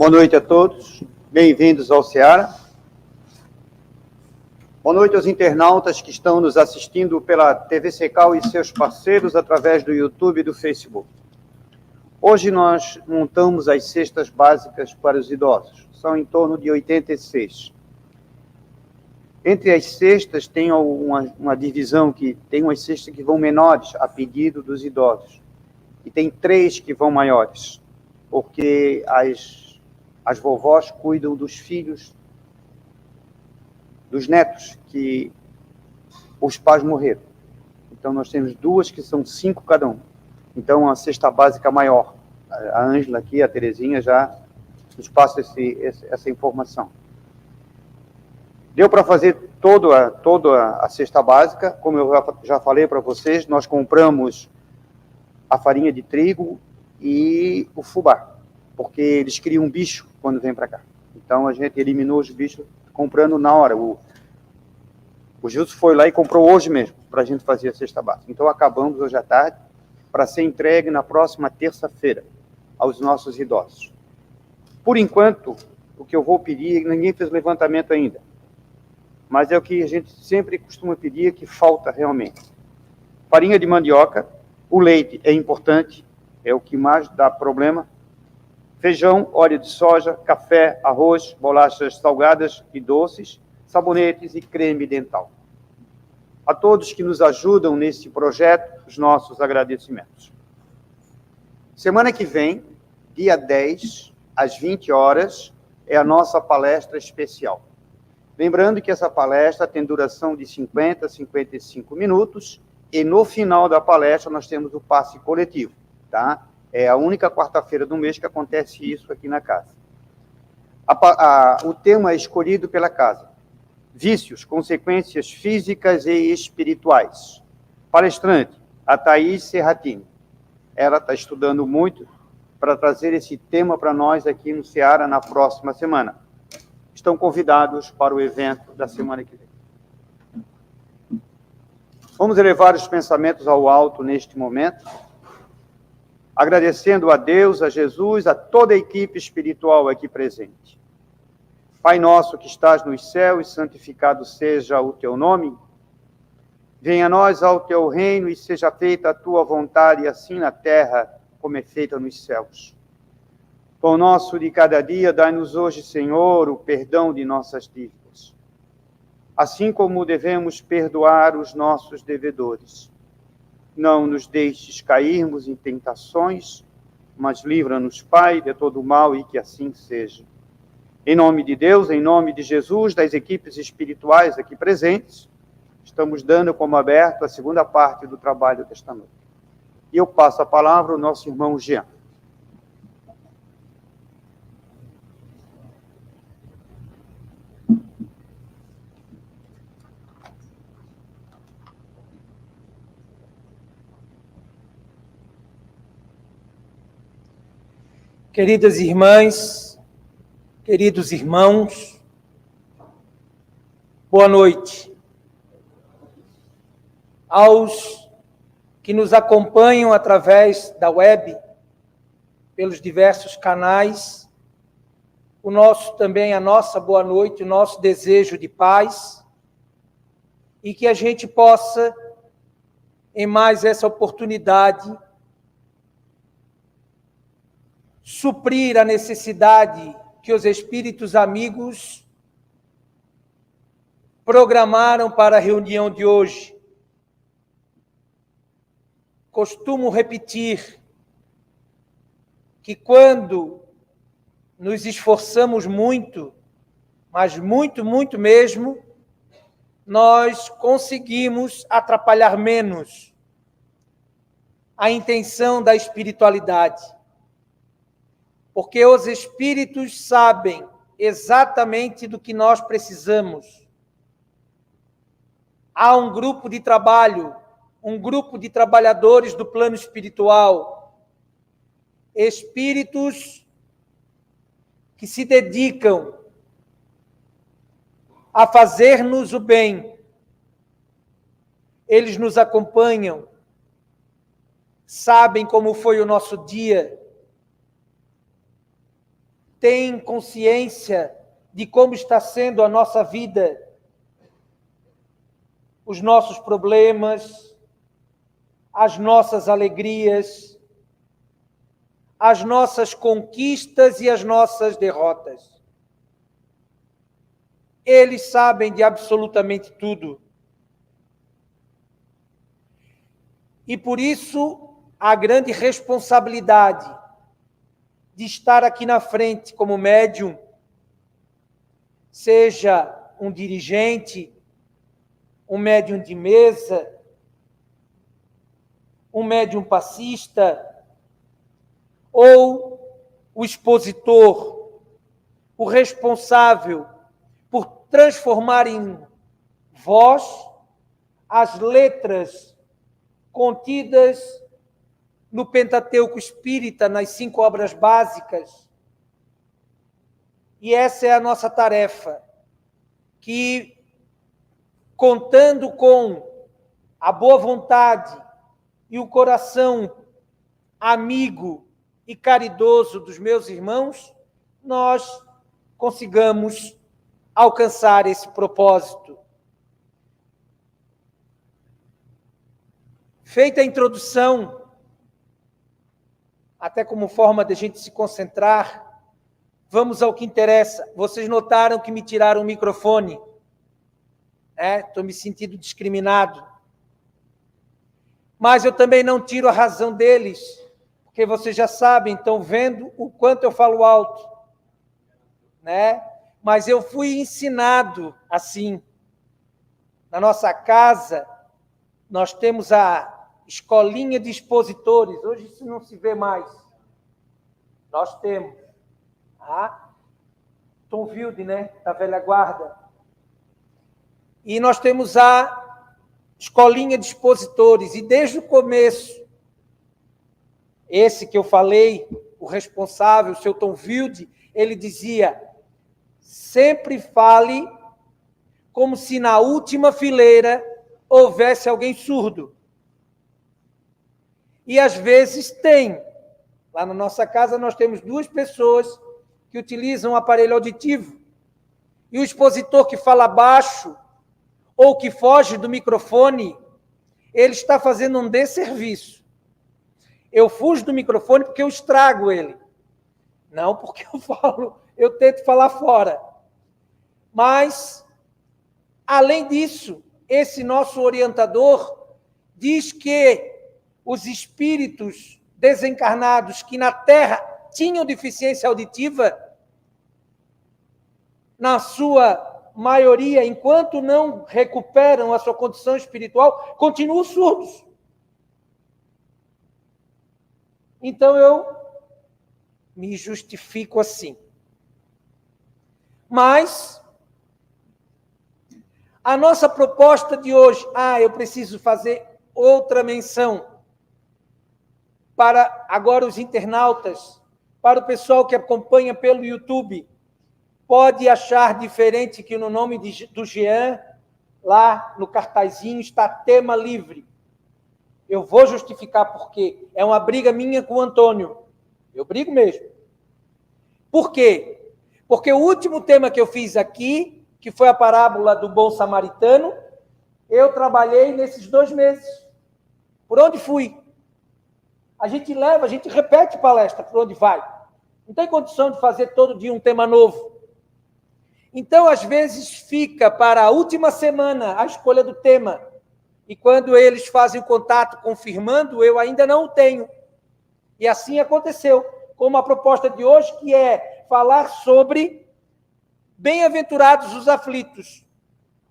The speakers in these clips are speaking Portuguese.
Boa noite a todos, bem-vindos ao Seara. Boa noite aos internautas que estão nos assistindo pela TV Secal e seus parceiros através do YouTube e do Facebook. Hoje nós montamos as cestas básicas para os idosos, são em torno de 86. Entre as cestas tem uma divisão que tem umas cestas que vão menores a pedido dos idosos e tem 3 que vão maiores, porque as vovós cuidam dos filhos, dos netos, que os pais morreram. Então, nós temos 2 que são 5 cada um. Então, a cesta básica maior. A Ângela aqui, a Terezinha, já nos passa essa informação. Deu para fazer toda a cesta básica. Como eu já falei para vocês, nós compramos a farinha de trigo e o fubá, porque eles criam um bicho quando vem para cá. Então, a gente eliminou os bichos comprando na hora. O Gilson foi lá e comprou hoje mesmo, para a gente fazer a cesta básica. Então, acabamos hoje à tarde, para ser entregue na próxima terça-feira aos nossos idosos. Por enquanto, o que eu vou pedir, ninguém fez levantamento ainda, mas é o que a gente sempre costuma pedir, que falta realmente. Farinha de mandioca, o leite é importante, é o que mais dá problema. Feijão, óleo de soja, café, arroz, bolachas salgadas e doces, sabonetes e creme dental. A todos que nos ajudam nesse projeto, os nossos agradecimentos. Semana que vem, dia 10, às 20 horas, é a nossa palestra especial. Lembrando que essa palestra tem duração de 50 a 55 minutos e no final da palestra nós temos o passe coletivo, tá? É a única quarta-feira do mês que acontece isso aqui na casa. O tema é escolhido pela casa. Vícios, consequências físicas e espirituais. Palestrante, a Thaís Serratini. Ela está estudando muito para trazer esse tema para nós aqui no Seara na próxima semana. Estão convidados para o evento da semana que vem. Vamos elevar os pensamentos ao alto neste momento, agradecendo a Deus, a Jesus, a toda a equipe espiritual aqui presente. Pai nosso que estás nos céus, santificado seja o teu nome. Venha a nós ao teu reino e seja feita a tua vontade, assim na terra como é feita nos céus. Pão nosso de cada dia, dai-nos hoje, Senhor, o perdão de nossas dívidas, assim como devemos perdoar os nossos devedores. Não nos deixes cairmos em tentações, mas livra-nos, Pai, de todo mal, e que assim seja. Em nome de Deus, em nome de Jesus, das equipes espirituais aqui presentes, estamos dando como aberto a segunda parte do trabalho desta noite. E eu passo a palavra ao nosso irmão Jean. Queridas irmãs, queridos irmãos, boa noite. Aos que nos acompanham através da web, pelos diversos canais, a nossa boa noite, o nosso desejo de paz, e que a gente possa, em mais essa oportunidade, suprir a necessidade que os espíritos amigos programaram para a reunião de hoje. Costumo repetir que quando nos esforçamos muito, mas muito, muito mesmo, nós conseguimos atrapalhar menos a intenção da espiritualidade. Porque os espíritos sabem exatamente do que nós precisamos. Há um grupo de trabalho, um grupo de trabalhadores do plano espiritual, espíritos que se dedicam a fazer-nos o bem. Eles nos acompanham, sabem como foi o nosso dia, têm consciência de como está sendo a nossa vida, os nossos problemas, as nossas alegrias, as nossas conquistas e as nossas derrotas. Eles sabem de absolutamente tudo. E por isso, a grande responsabilidade de estar aqui na frente como médium, seja um dirigente, um médium de mesa, um médium passista, ou o expositor, o responsável por transformar em voz as letras contidas no Pentateuco Espírita, nas 5 obras básicas. E essa é a nossa tarefa, que, contando com a boa vontade e o coração amigo e caridoso dos meus irmãos, nós consigamos alcançar esse propósito. Feita a introdução, até como forma de a gente se concentrar, vamos ao que interessa. Vocês notaram que me tiraram o microfone? Estou me sentindo discriminado. Mas eu também não tiro a razão deles, porque vocês já sabem, estão vendo o quanto eu falo alto. Mas eu fui ensinado assim. Na nossa casa, nós temos a escolinha de expositores. Hoje isso não se vê mais. Nós temos. Tom Wilde, da velha guarda. E nós temos a escolinha de expositores. E desde o começo, esse que eu falei, o responsável, o seu Tom Wilde, ele dizia: sempre fale como se na última fileira houvesse alguém surdo. E às vezes tem. Lá na nossa casa nós temos 2 pessoas que utilizam o aparelho auditivo. E o expositor que fala baixo ou que foge do microfone, ele está fazendo um desserviço. Eu fujo do microfone porque eu estrago ele. Não porque eu tento falar fora. Mas, além disso, esse nosso orientador diz que os espíritos desencarnados que na Terra tinham deficiência auditiva, na sua maioria, enquanto não recuperam a sua condição espiritual, continuam surdos. Então eu me justifico assim. Mas a nossa proposta de hoje, eu preciso fazer outra menção para agora os internautas, para o pessoal que acompanha pelo YouTube. Pode achar diferente que no nome do Jean, lá no cartazinho, está tema livre. Eu vou justificar por quê. É uma briga minha com o Antônio. Eu brigo mesmo. Por quê? Porque o último tema que eu fiz aqui, que foi a parábola do bom samaritano, eu trabalhei nesses 2 meses. Por onde fui? A gente repete palestra por onde vai. Não tem condição de fazer todo dia um tema novo. Então, às vezes, fica para a última semana a escolha do tema. E quando eles fazem o contato confirmando, eu ainda não o tenho. E assim aconteceu, como a proposta de hoje, que é falar sobre bem-aventurados os aflitos,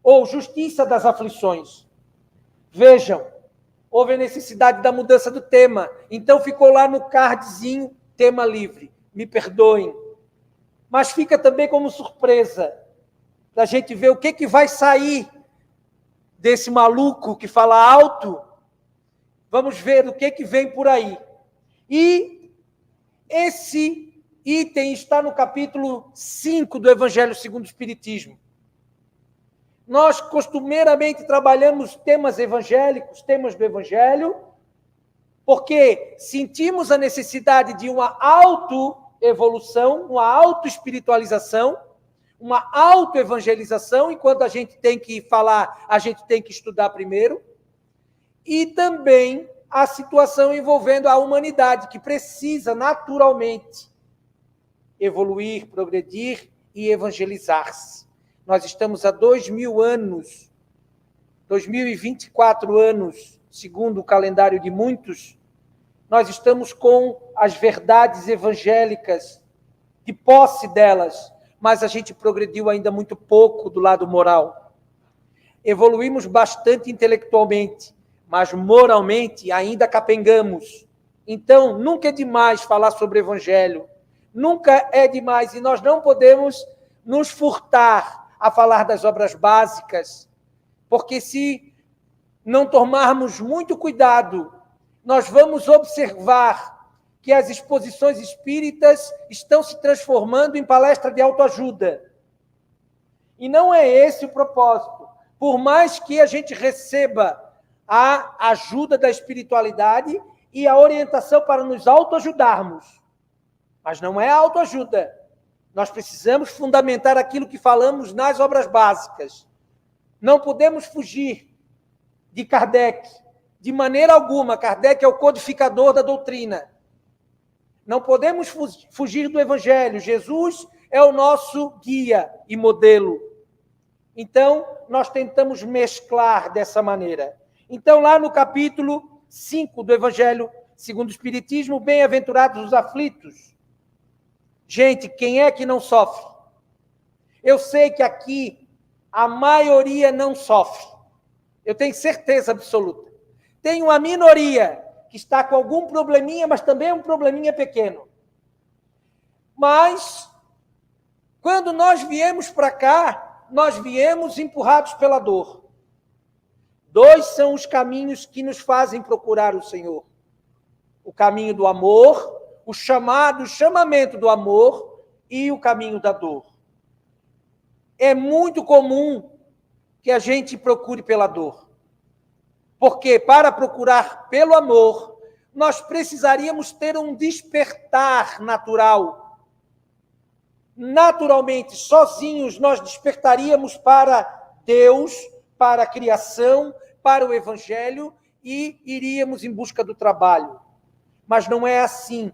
ou justiça das aflições. Vejam, houve a necessidade da mudança do tema. Então, ficou lá no cardzinho, tema livre. Me perdoem. Mas fica também como surpresa, para a gente ver o que vai sair desse maluco que fala alto. Vamos ver o que vem por aí. E esse item está no capítulo 5 do Evangelho segundo o Espiritismo. Nós costumeiramente trabalhamos temas evangélicos, temas do Evangelho, porque sentimos a necessidade de uma autoevolução, uma autoespiritualização, uma autoevangelização, enquanto a gente tem que falar, a gente tem que estudar primeiro, e também a situação envolvendo a humanidade, que precisa naturalmente evoluir, progredir e evangelizar-se. Nós estamos há 2000 anos, 2024 anos, segundo o calendário de muitos, nós estamos com as verdades evangélicas, de posse delas, mas a gente progrediu ainda muito pouco do lado moral. Evoluímos bastante intelectualmente, mas moralmente ainda capengamos. Então, nunca é demais falar sobre o evangelho, nunca é demais, e nós não podemos nos furtar a falar das obras básicas, porque se não tomarmos muito cuidado, nós vamos observar que as exposições espíritas estão se transformando em palestra de autoajuda. E não é esse o propósito. Por mais que a gente receba a ajuda da espiritualidade e a orientação para nos autoajudarmos, mas não é autoajuda. Nós precisamos fundamentar aquilo que falamos nas obras básicas. Não podemos fugir de Kardec. De maneira alguma, Kardec é o codificador da doutrina. Não podemos fugir do Evangelho. Jesus é o nosso guia e modelo. Então, nós tentamos mesclar dessa maneira. Então, lá no capítulo 5 do Evangelho segundo o Espiritismo, bem-aventurados os aflitos. Gente, quem é que não sofre? Eu sei que aqui a maioria não sofre. Eu tenho certeza absoluta. Tem uma minoria que está com algum probleminha, mas também é um probleminha pequeno. Mas, quando nós viemos para cá, nós viemos empurrados pela dor. Dois são os caminhos que nos fazem procurar o Senhor. O caminho do amor, o chamamento do amor e o caminho da dor. É muito comum que a gente procure pela dor. Porque para procurar pelo amor, nós precisaríamos ter um despertar natural. Naturalmente, sozinhos, nós despertaríamos para Deus, para a criação, para o Evangelho e iríamos em busca do trabalho. Mas não é assim.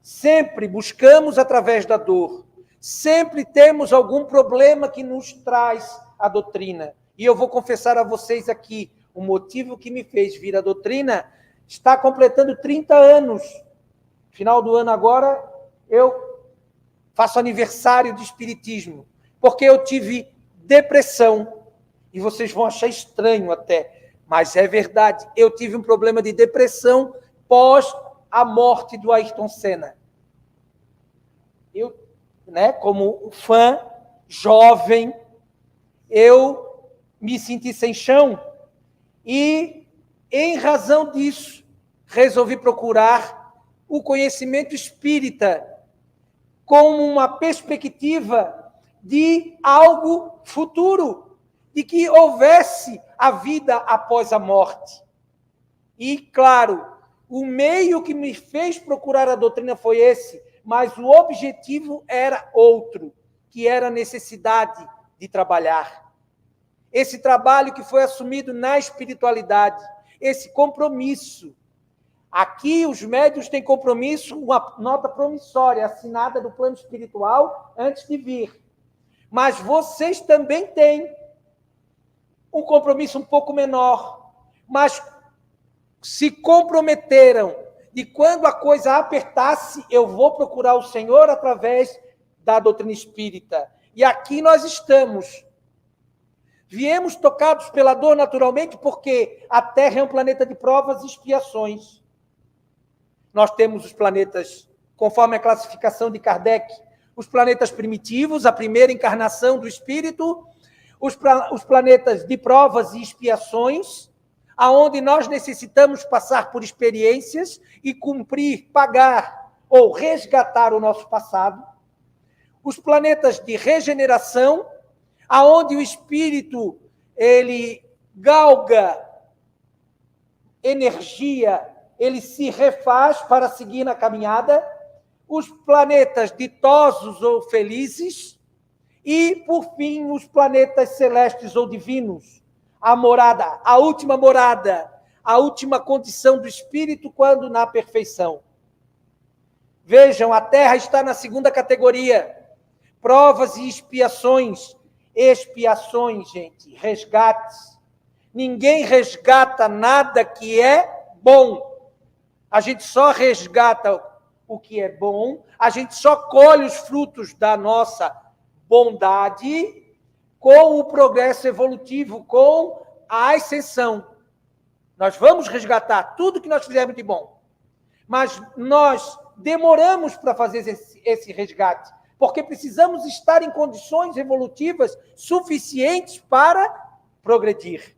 Sempre buscamos através da dor. Sempre temos algum problema que nos traz a doutrina. E eu vou confessar a vocês aqui, o motivo que me fez vir à doutrina está completando 30 anos. Final do ano agora, eu faço aniversário de espiritismo, porque eu tive depressão. E vocês vão achar estranho até, mas é verdade. Eu tive um problema de depressão pós a morte do Ayrton Senna. Eu, como fã, jovem, eu me senti sem chão. E, em razão disso, resolvi procurar o conhecimento espírita como uma perspectiva de algo futuro, de que houvesse a vida após a morte. E, claro, o meio que me fez procurar a doutrina foi esse, mas o objetivo era outro, que era a necessidade de trabalhar. Esse trabalho que foi assumido na espiritualidade, esse compromisso. Aqui os médiuns têm compromisso, uma nota promissória assinada do plano espiritual antes de vir. Mas vocês também têm um compromisso um pouco menor, mas se comprometeram de quando a coisa apertasse, eu vou procurar o Senhor através da doutrina espírita. E aqui nós estamos. Viemos tocados pela dor naturalmente, porque a Terra é um planeta de provas e expiações. Nós temos os planetas, conforme a classificação de Kardec, os planetas primitivos, a primeira encarnação do espírito, os planetas de provas e expiações, aonde nós necessitamos passar por experiências e cumprir, pagar ou resgatar o nosso passado. Os planetas de regeneração, aonde o espírito ele galga energia, ele se refaz para seguir na caminhada. os planetas ditosos ou felizes e, por fim, os planetas celestes ou divinos. A morada, a última morada, a última condição do espírito quando na perfeição. Vejam, a Terra está na segunda categoria. Provas e expiações. Expiações, gente, resgates. Ninguém resgata nada que é bom. A gente só resgata o que é bom, a gente só colhe os frutos da nossa bondade com o progresso evolutivo, com a ascensão. Nós vamos resgatar tudo que nós fizemos de bom. Mas nós demoramos para fazer esse resgate, porque precisamos estar em condições evolutivas suficientes para progredir.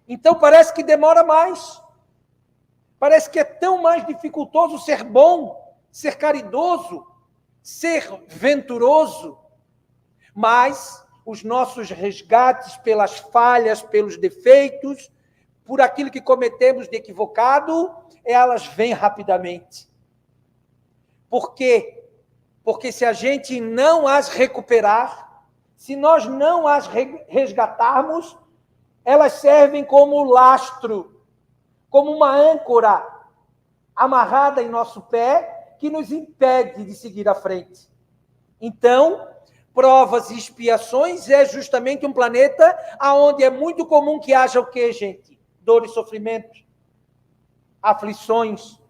Então, parece que demora mais. Parece que é tão mais dificultoso ser bom, ser caridoso, ser venturoso. Mas os nossos resgates pelas falhas, pelos defeitos, por aquilo que cometemos de equivocado, elas vêm rapidamente. Por quê? Porque se a gente não as recuperar, se nós não as resgatarmos, elas servem como lastro, como uma âncora amarrada em nosso pé, que nos impede de seguir à frente. Então, provas e expiações é justamente um planeta onde é muito comum que haja o quê, gente? Dor e sofrimento, aflições.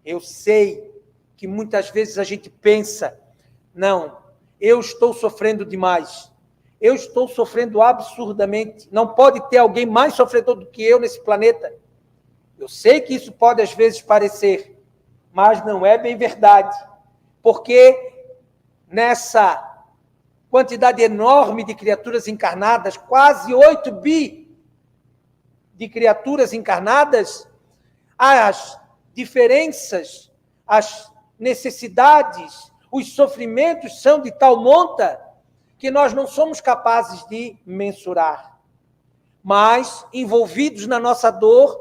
Eu sei que muitas vezes a gente pensa, não, eu estou sofrendo demais, eu estou sofrendo absurdamente, não pode ter alguém mais sofredor do que eu nesse planeta. Eu sei que isso pode às vezes parecer, mas não é bem verdade, porque nessa quantidade enorme de criaturas encarnadas, quase 8 bi de criaturas encarnadas, as diferenças, as necessidades, os sofrimentos são de tal monta que nós não somos capazes de mensurar. Mas, envolvidos na nossa dor,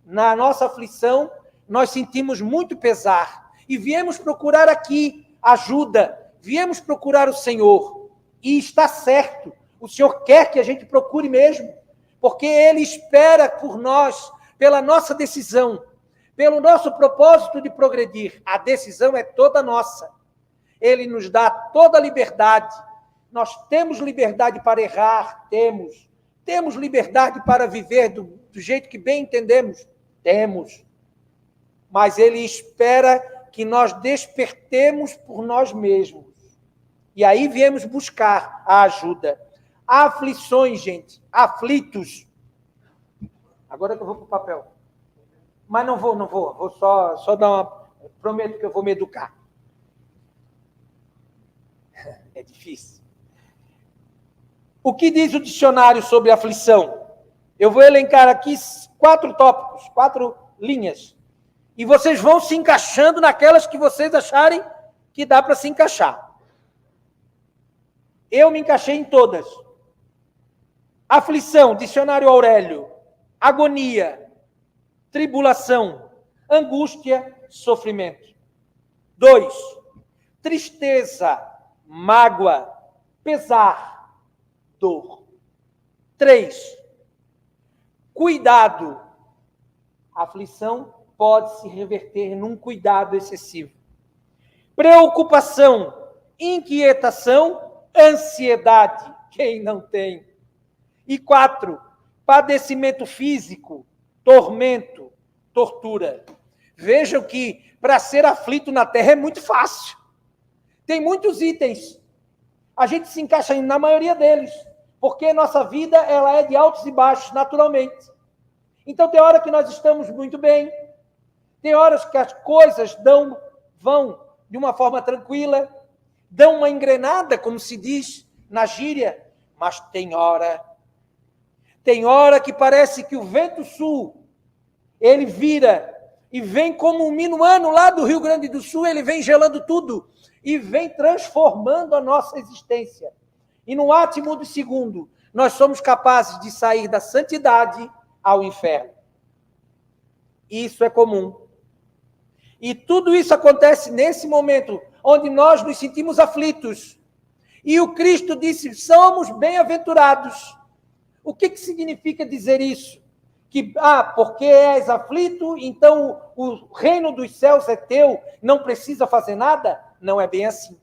na nossa aflição, nós sentimos muito pesar e viemos procurar aqui ajuda, viemos procurar o Senhor. E está certo, o Senhor quer que a gente procure mesmo, porque Ele espera por nós, pela nossa decisão, pelo nosso propósito de progredir. A decisão é toda nossa. Ele nos dá toda a liberdade. Nós temos liberdade para errar, temos liberdade para viver do jeito que bem entendemos, temos. Mas Ele espera que nós despertemos por nós mesmos. E aí viemos buscar a ajuda. Aflições, gente, aflitos. Agora que eu vou para o papel. Mas não vou. Vou só dar uma... Prometo que eu vou me educar. É difícil. O que diz o dicionário sobre aflição? Eu vou elencar aqui 4 tópicos, 4 linhas. E vocês vão se encaixando naquelas que vocês acharem que dá para se encaixar. Eu me encaixei em todas. Aflição, dicionário Aurélio. Agonia, tribulação, angústia, sofrimento. 2, tristeza, mágoa, pesar, dor. 3, cuidado. A aflição pode se reverter num cuidado excessivo. Preocupação, inquietação, ansiedade. Quem não tem? E 4, padecimento físico, tormento, tortura. Vejam que para ser aflito na Terra é muito fácil. Tem muitos itens. A gente se encaixa na maioria deles, porque nossa vida ela é de altos e baixos, naturalmente. Então, tem hora que nós estamos muito bem, tem horas que as coisas vão de uma forma tranquila, dão uma engrenada, como se diz na gíria, mas tem hora que parece que o vento sul, ele vira e vem como um minuano lá do Rio Grande do Sul, ele vem gelando tudo e vem transformando a nossa existência. E num átimo de segundo, nós somos capazes de sair da santidade ao inferno. Isso é comum. E tudo isso acontece nesse momento, onde nós nos sentimos aflitos. E o Cristo disse, somos bem-aventurados. O que significa dizer isso? Que, porque és aflito, então o reino dos céus é teu, não precisa fazer nada? Não é bem assim.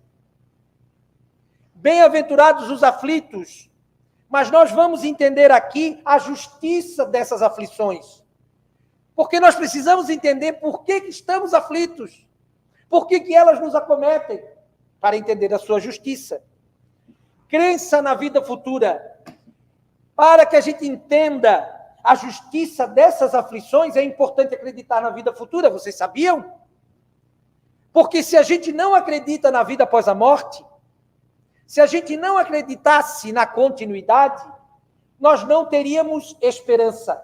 Bem-aventurados os aflitos, mas nós vamos entender aqui a justiça dessas aflições. Porque nós precisamos entender por que estamos aflitos, por que elas nos acometem, para entender a sua justiça. Crença na vida futura. Para que a gente entenda a justiça dessas aflições, é importante acreditar na vida futura, vocês sabiam? Porque se a gente não acredita na vida após a morte, se a gente não acreditasse na continuidade, nós não teríamos esperança.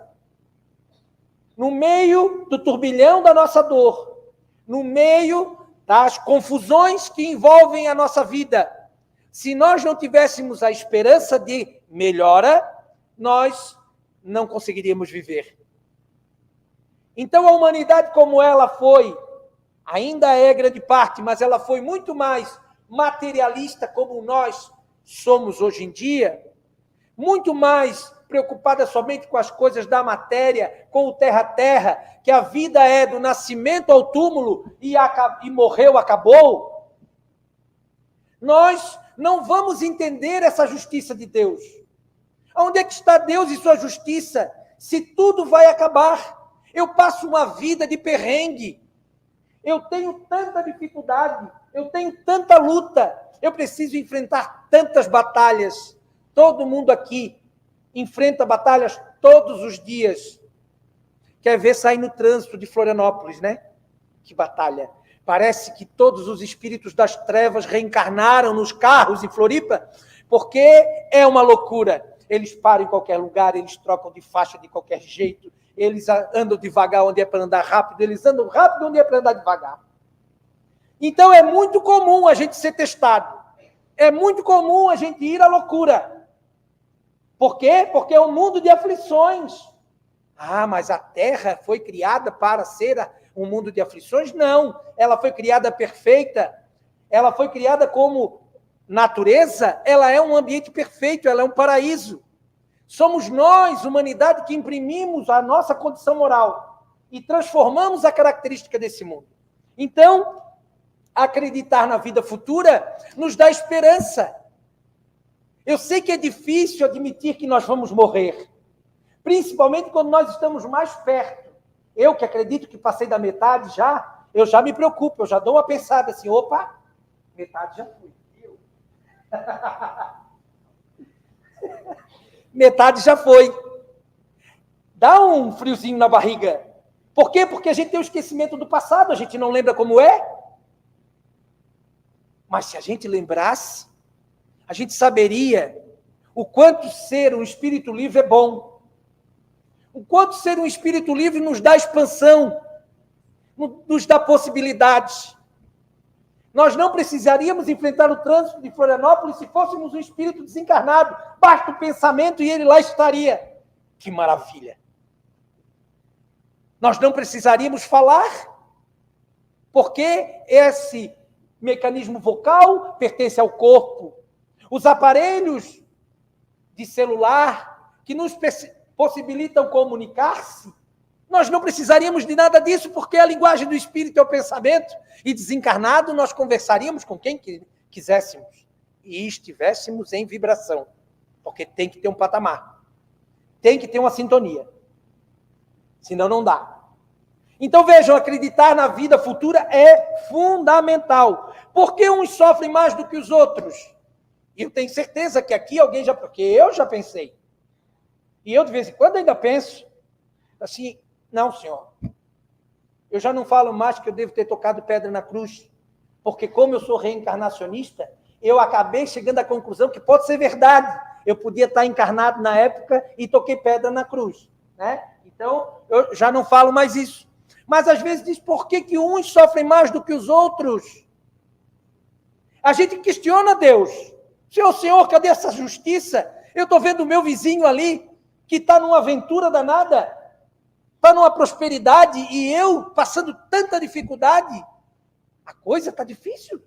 No meio do turbilhão da nossa dor, no meio das confusões que envolvem a nossa vida, se nós não tivéssemos a esperança de melhora, nós não conseguiríamos viver. Então, a humanidade como ela foi, ainda é grande parte, mas ela foi muito mais materialista como nós somos hoje em dia, muito mais preocupada somente com as coisas da matéria, com o terra-terra, que a vida é do nascimento ao túmulo e morreu, acabou. Nós não vamos entender essa justiça de Deus. Onde é que está Deus e sua justiça, se tudo vai acabar? Eu passo uma vida de perrengue, eu tenho tanta dificuldade, eu tenho tanta luta, eu preciso enfrentar tantas batalhas. Todo mundo aqui enfrenta batalhas todos os dias. Quer ver sair no trânsito de Florianópolis, né? Que batalha. Parece que todos os espíritos das trevas reencarnaram nos carros em Floripa, porque é uma loucura. Eles param em qualquer lugar, eles trocam de faixa de qualquer jeito, eles andam devagar onde é para andar rápido, eles andam rápido onde é para andar devagar. Então é muito comum a gente ser testado. É muito comum a gente ir à loucura. Por quê? Porque é um mundo de aflições. Mas a Terra foi criada para ser um mundo de aflições? Não. Ela foi criada perfeita. Ela foi criada como natureza. Ela é um ambiente perfeito. Ela é um paraíso. Somos nós, humanidade, que imprimimos a nossa condição moral e transformamos a característica desse mundo. Então, acreditar na vida futura nos dá esperança. Eu sei que é difícil admitir que nós vamos morrer, principalmente quando nós estamos mais perto. Eu que acredito que passei da metade já, eu já me preocupo, eu já dou uma pensada assim, opa, metade já foi. Metade já foi. Dá um friozinho na barriga. Por quê? Porque a gente tem o esquecimento do passado, a gente não lembra como é. Mas se a gente lembrasse, a gente saberia o quanto ser um espírito livre é bom. O quanto ser um espírito livre nos dá expansão, nos dá possibilidades. Nós não precisaríamos enfrentar o trânsito de Florianópolis se fôssemos um espírito desencarnado. Basta o pensamento e ele lá estaria. Que maravilha! Nós não precisaríamos falar, porque esse mecanismo vocal pertence ao corpo. Os aparelhos de celular que nos possibilitam comunicar-se, nós não precisaríamos de nada disso, porque a linguagem do espírito é o pensamento, e desencarnado nós conversaríamos com quem quiséssemos, e estivéssemos em vibração, porque tem que ter um patamar, tem que ter uma sintonia, senão não dá. Então vejam, acreditar na vida futura é fundamental. Por que uns sofrem mais do que os outros? E eu tenho certeza que aqui alguém já... Porque eu já pensei. E eu de vez em quando ainda penso assim, não, senhor, eu já não falo mais que eu devo ter tocado pedra na cruz, porque como eu sou reencarnacionista, eu acabei chegando à conclusão que pode ser verdade. Eu podia estar encarnado na época e toquei pedra na cruz, né? Então, eu já não falo mais isso. Mas às vezes diz, por que uns sofrem mais do que os outros? A gente questiona Deus. Senhor, cadê essa justiça? Eu estou vendo o meu vizinho ali, que está numa aventura danada, está numa prosperidade e eu passando tanta dificuldade, a coisa está difícil.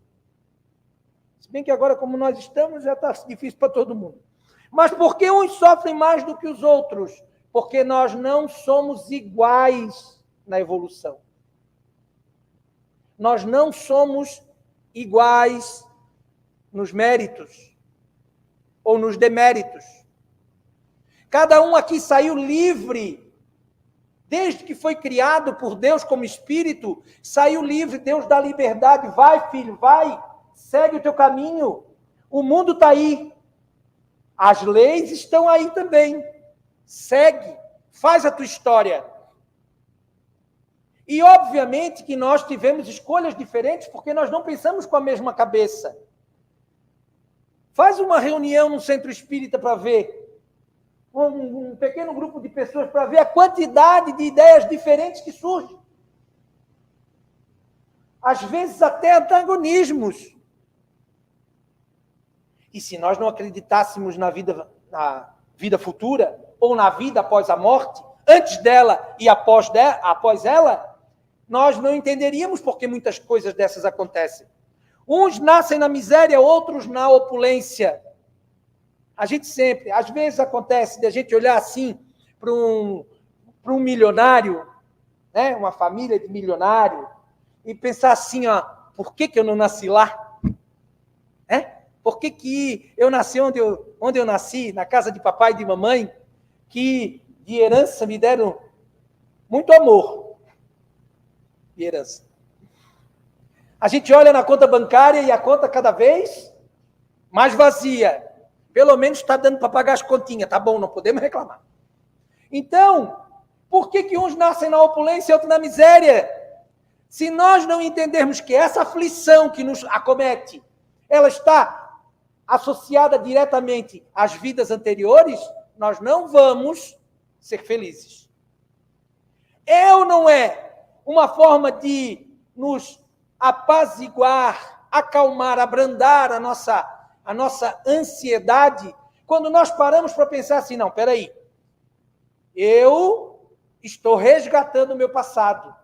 Se bem que agora, como nós estamos, já está difícil para todo mundo. Mas por que uns sofrem mais do que os outros? Porque nós não somos iguais na evolução. Nós não somos iguais nos méritos ou nos deméritos. Cada um aqui saiu livre, desde que foi criado por Deus como espírito, saiu livre. Deus dá liberdade. Vai, filho, vai, segue o teu caminho. O mundo está aí. As leis estão aí também. Segue, faz a tua história. E, obviamente, que nós tivemos escolhas diferentes, porque nós não pensamos com a mesma cabeça. Faz uma reunião no centro espírita para ver. Um pequeno grupo de pessoas para ver a quantidade de ideias diferentes que surgem. Às vezes até antagonismos. E se nós não acreditássemos na vida futura, ou na vida após a morte, antes dela e após ela, nós não entenderíamos por que muitas coisas dessas acontecem. Uns nascem na miséria, outros na opulência. A gente sempre, às vezes acontece de a gente olhar assim para um milionário, né, uma família de milionário, e pensar assim, ó, por que eu não nasci lá? Por que eu nasci onde eu nasci, na casa de papai e de mamãe, que de herança me deram muito amor de herança. A gente olha na conta bancária e a conta cada vez mais vazia. Pelo menos está dando para pagar as continhas, tá bom, não podemos reclamar. Então, por que uns nascem na opulência e outros na miséria? Se nós não entendermos que essa aflição que nos acomete, ela está associada diretamente às vidas anteriores, nós não vamos ser felizes. É ou não é uma forma de nos apaziguar, acalmar, abrandar a nossa ansiedade, quando nós paramos para pensar assim, não, peraí, eu estou resgatando o meu passado.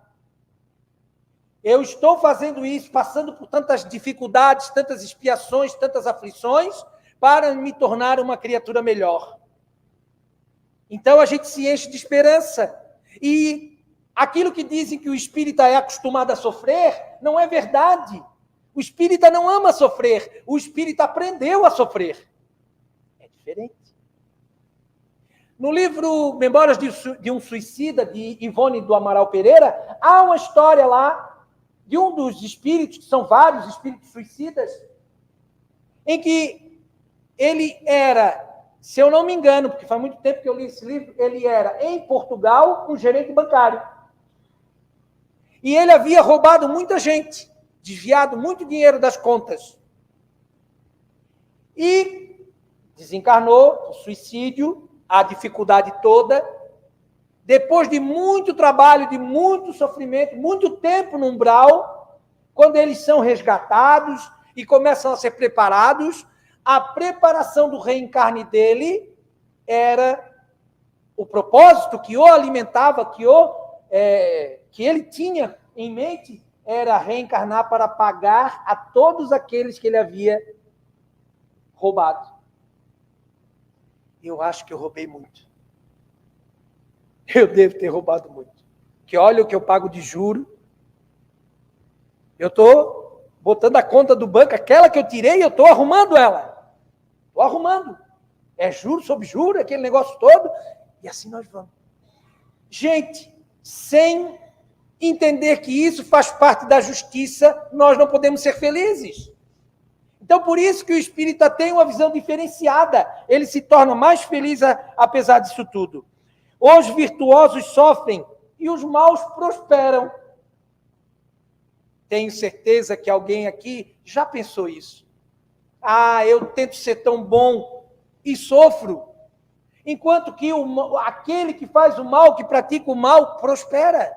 Eu estou fazendo isso, passando por tantas dificuldades, tantas expiações, tantas aflições, para me tornar uma criatura melhor. Então a gente se enche de esperança. E aquilo que dizem que o espírita é acostumado a sofrer, não é verdade. O espírita não ama sofrer, o espírita aprendeu a sofrer. É diferente. No livro Memórias de um Suicida, de Ivone do Amaral Pereira, há uma história lá de um dos espíritos, que são vários espíritos suicidas, em que ele era, se eu não me engano, porque faz muito tempo que eu li esse livro, ele era, em Portugal, um gerente bancário. E ele havia roubado muita gente, desviado muito dinheiro das contas. E desencarnou, o suicídio, a dificuldade toda. Depois de muito trabalho, de muito sofrimento, muito tempo no umbral, quando eles são resgatados e começam a ser preparados, a preparação do reencarne dele era o propósito que o alimentava, que ele tinha em mente, era reencarnar para pagar a todos aqueles que ele havia roubado. Eu acho que eu roubei muito. Eu devo ter roubado muito. Que olha o que eu pago de juro. Eu estou botando a conta do banco, aquela que eu tirei, eu estou arrumando ela. Estou arrumando. É juro sobre juro, aquele negócio todo. E assim nós vamos. Gente, sem entender que isso faz parte da justiça, nós não podemos ser felizes. Então, por isso que o espírita tem uma visão diferenciada. Ele se torna mais feliz apesar disso tudo. Os virtuosos sofrem e os maus prosperam. Tenho certeza que alguém aqui já pensou isso. Ah, eu tento ser tão bom e sofro. Enquanto que aquele que faz o mal, que pratica o mal, prospera.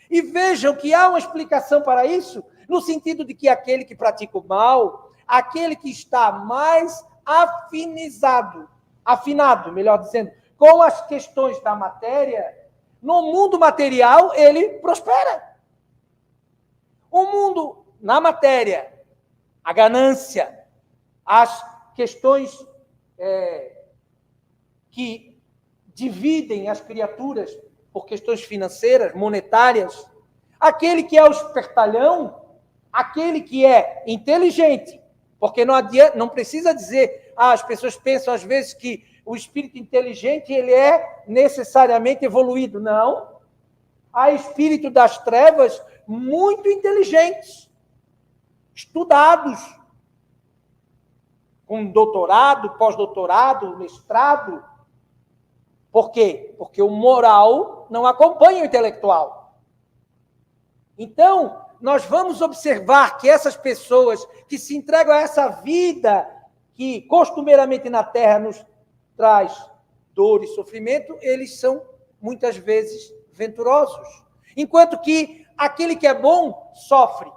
E vejam que há uma explicação para isso, no sentido de que aquele que pratica o mal, aquele que está mais afinado, melhor dizendo, com as questões da matéria, no mundo material, ele prospera. O mundo, na matéria, a ganância, as questões que dividem as criaturas por questões financeiras, monetárias, aquele que é o espertalhão, aquele que é inteligente, porque não adianta, não precisa dizer, as pessoas pensam às vezes que o espírito inteligente ele é necessariamente evoluído. Não. Há espírito das trevas muito inteligentes, estudados, com doutorado, pós-doutorado, mestrado. Por quê? Porque o moral não acompanha o intelectual. Então, nós vamos observar que essas pessoas que se entregam a essa vida que costumeiramente na Terra nos traz dor e sofrimento, eles são muitas vezes venturosos. Enquanto que aquele que é bom sofre.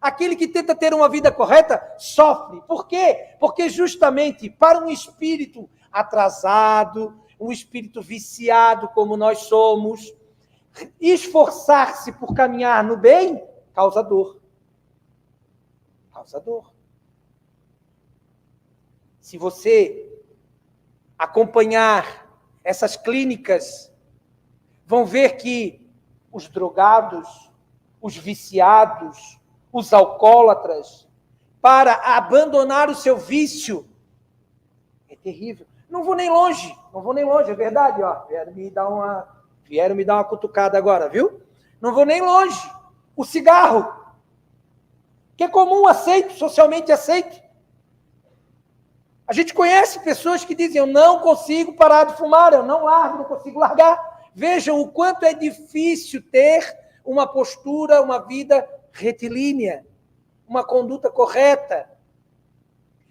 Aquele que tenta ter uma vida correta sofre. Por quê? Porque justamente para um espírito atrasado, um espírito viciado como nós somos, esforçar-se por caminhar no bem causa dor. Causa dor. Se você acompanhar essas clínicas, vão ver que os drogados, os viciados, os alcoólatras, para abandonar o seu vício, é terrível. Não vou nem longe, é verdade, ó. Vieram me dar uma cutucada agora, viu? Não vou nem longe. O cigarro, que é comum, aceito, socialmente aceito. A gente conhece pessoas que dizem, eu não consigo parar de fumar, eu não largo, não consigo largar. Vejam o quanto é difícil ter uma postura, uma vida retilínea, uma conduta correta.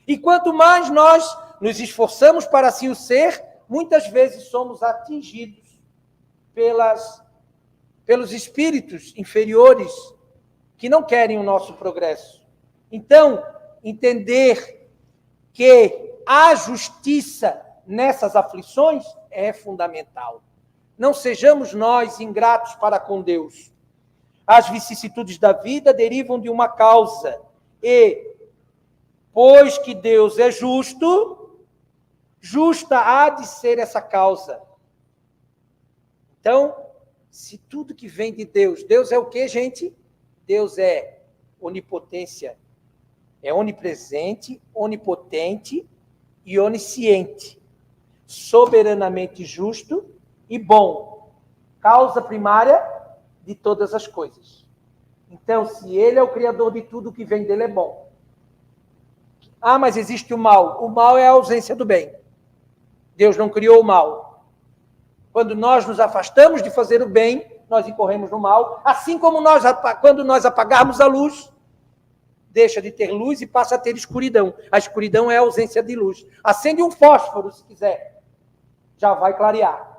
E quanto mais nós nos esforçamos para assim o ser, muitas vezes somos atingidos pelos espíritos inferiores que não querem o nosso progresso. Então, entender que a justiça nessas aflições é fundamental. Não sejamos nós ingratos para com Deus. As vicissitudes da vida derivam de uma causa. E, pois que Deus é justo, justa há de ser essa causa. Então, se tudo que vem de Deus, Deus é o quê, gente? Deus é onipotência, é onipresente, onipotente e onisciente, soberanamente justo e bom, causa primária de todas as coisas. Então, se ele é o criador de tudo, o que vem dele é bom. Ah, mas existe o mal. O mal é a ausência do bem. Deus não criou o mal. Quando nós nos afastamos de fazer o bem, nós incorremos no mal, assim como quando nós apagarmos a luz, deixa de ter luz e passa a ter escuridão. A escuridão é a ausência de luz. Acende um fósforo, se quiser, já vai clarear.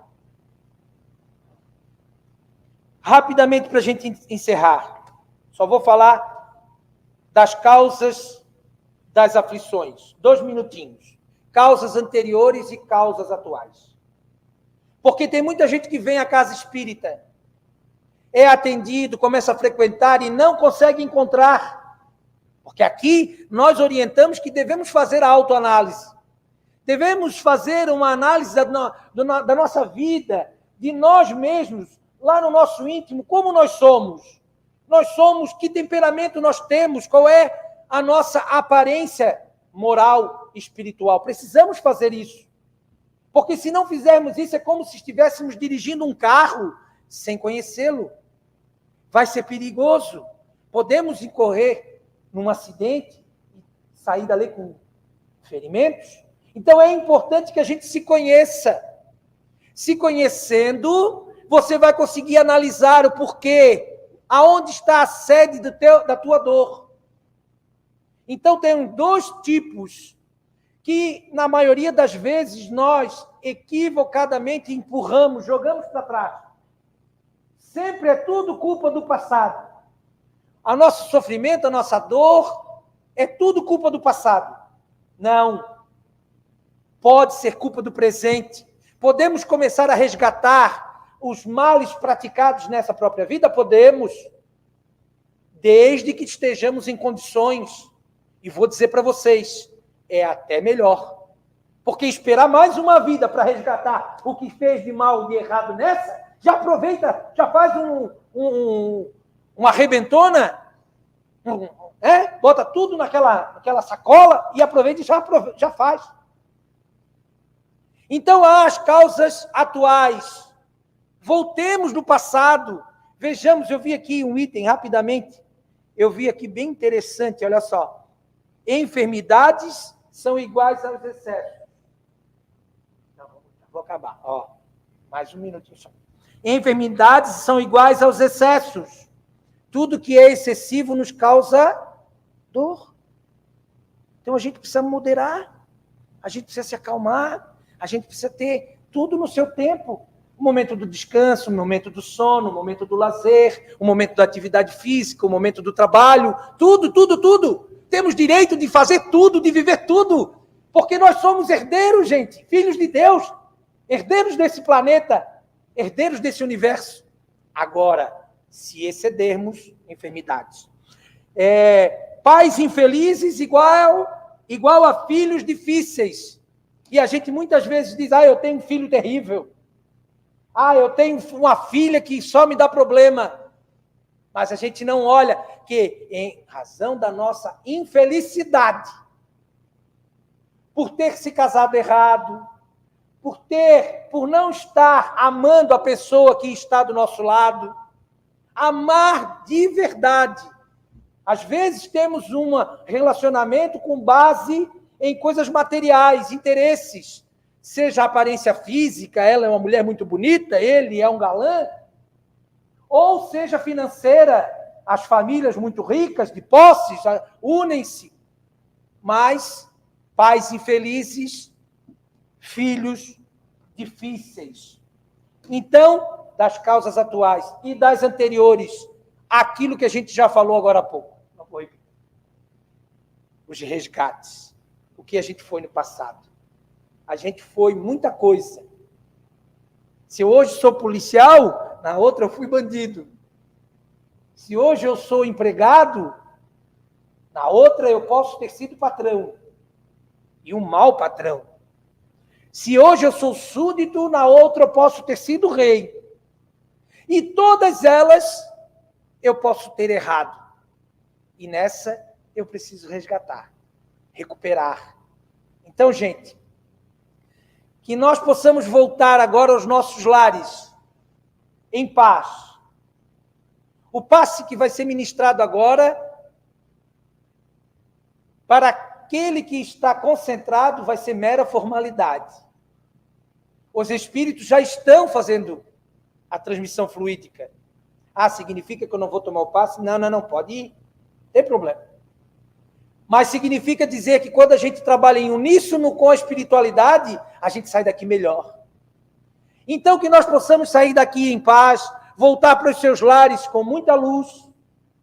Rapidamente, para a gente encerrar, só vou falar das causas das aflições. 2 minutinhos. Causas anteriores e causas atuais. Porque tem muita gente que vem à casa espírita, é atendido, começa a frequentar e não consegue encontrar. Porque aqui nós orientamos que devemos fazer a autoanálise. Devemos fazer uma análise da nossa vida, de nós mesmos, lá no nosso íntimo, como nós somos. Nós somos, que temperamento nós temos, qual é a nossa aparência moral, espiritual. Precisamos fazer isso. Porque se não fizermos isso, é como se estivéssemos dirigindo um carro sem conhecê-lo. Vai ser perigoso. Podemos incorrer num acidente e sair dali com ferimentos. Então é importante que a gente se conheça. Se conhecendo, você vai conseguir analisar o porquê, aonde está a sede da tua dor. Então tem 2 tipos que, na maioria das vezes, nós equivocadamente empurramos, jogamos para trás. Sempre é tudo culpa do passado. O nosso sofrimento, a nossa dor, é tudo culpa do passado. Não. Pode ser culpa do presente. Podemos começar a resgatar os males praticados nessa própria vida? Podemos, desde que estejamos em condições. E vou dizer para vocês, é até melhor. Porque esperar mais uma vida para resgatar o que fez de mal e de errado nessa, já aproveita, já faz uma arrebentona, bota tudo naquela sacola e aproveita e já faz. Então, há as causas atuais. Voltemos no passado. Vejamos, eu vi aqui um item, rapidamente. Eu vi aqui bem interessante, olha só. Enfermidades são iguais aos excessos. Não, vou acabar. Ó, mais um minutinho só. Enfermidades são iguais aos excessos. Tudo que é excessivo nos causa dor. Então, a gente precisa moderar. A gente precisa se acalmar. A gente precisa ter tudo no seu tempo. O momento do descanso, o momento do sono, o momento do lazer, o momento da atividade física, o momento do trabalho, tudo, tudo, tudo. Temos direito de fazer tudo, de viver tudo, porque nós somos herdeiros, gente, filhos de Deus, herdeiros desse planeta, herdeiros desse universo. Agora, se excedermos, enfermidades. Pais infelizes igual a filhos difíceis. E a gente muitas vezes diz, eu tenho um filho terrível. Eu tenho uma filha que só me dá problema. Mas a gente não olha que, em razão da nossa infelicidade, por ter se casado errado, por não estar amando a pessoa que está do nosso lado, amar de verdade. Às vezes temos um relacionamento com base em coisas materiais, interesses, seja a aparência física, ela é uma mulher muito bonita, ele é um galã, ou seja financeira, as famílias muito ricas, de posses, unem-se, mas pais infelizes, filhos difíceis. Então, das causas atuais e das anteriores, aquilo que a gente já falou agora há pouco, não vou repetir. Os resgates, o que a gente foi no passado. A gente foi muita coisa. Se hoje sou policial, na outra eu fui bandido. Se hoje eu sou empregado, na outra eu posso ter sido patrão. E um mau patrão. Se hoje eu sou súdito, na outra eu posso ter sido rei. E todas elas eu posso ter errado. E nessa eu preciso resgatar, recuperar. Então, gente, que nós possamos voltar agora aos nossos lares, em paz. O passe que vai ser ministrado agora, para aquele que está concentrado, vai ser mera formalidade. Os espíritos já estão fazendo a transmissão fluídica. Significa que eu não vou tomar o passe? Não, pode ir. Não tem problema. Mas significa dizer que quando a gente trabalha em uníssono com a espiritualidade, a gente sai daqui melhor. Então, que nós possamos sair daqui em paz, voltar para os seus lares com muita luz,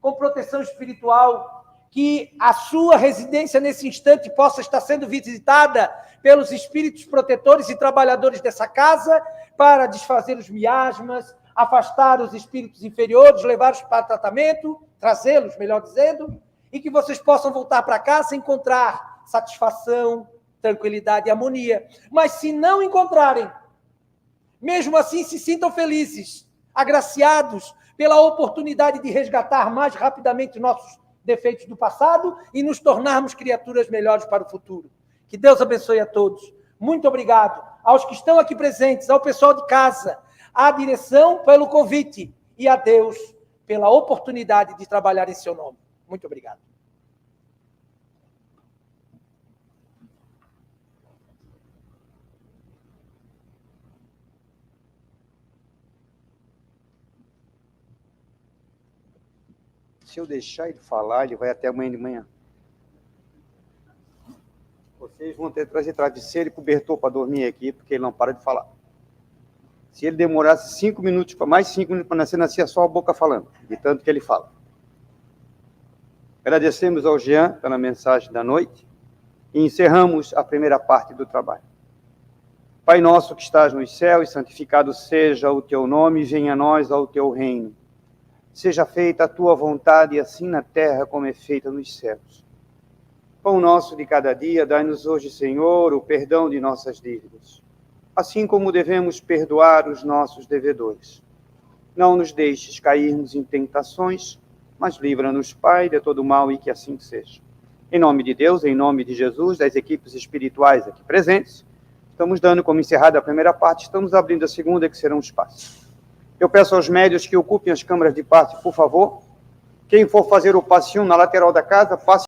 com proteção espiritual, que a sua residência nesse instante possa estar sendo visitada pelos espíritos protetores e trabalhadores dessa casa, para desfazer os miasmas, afastar os espíritos inferiores, levá-los para tratamento, trazê-los, melhor dizendo, e que vocês possam voltar para casa e encontrar satisfação, tranquilidade e harmonia. Mas se não encontrarem, mesmo assim se sintam felizes, agraciados pela oportunidade de resgatar mais rapidamente nossos defeitos do passado e nos tornarmos criaturas melhores para o futuro. Que Deus abençoe a todos. Muito obrigado aos que estão aqui presentes, ao pessoal de casa, à direção pelo convite e a Deus pela oportunidade de trabalhar em seu nome. Muito obrigado. Se eu deixar ele falar, ele vai até amanhã de manhã. Vocês vão ter que trazer travesseiro e cobertor para dormir aqui, porque ele não para de falar. Se ele demorasse 5 minutos, mais 5 minutos para nascer, nascia só a boca falando, de tanto que ele fala. Agradecemos ao Jean pela mensagem da noite e encerramos a primeira parte do trabalho. Pai nosso que estás nos céus, santificado seja o teu nome, venha a nós ao teu reino. Seja feita a tua vontade, assim na terra como é feita nos céus. Pão nosso de cada dia, dai-nos hoje, Senhor, o perdão de nossas dívidas, assim como devemos perdoar os nossos devedores. Não nos deixes cairmos em tentações, mas livra-nos, Pai, de todo mal, e que assim seja. Em nome de Deus, em nome de Jesus, das equipes espirituais aqui presentes, estamos dando como encerrada a primeira parte, estamos abrindo a segunda, que serão os passes. Eu peço aos médios que ocupem as câmaras de passe, por favor. Quem for fazer o passe 1 na lateral da casa, passe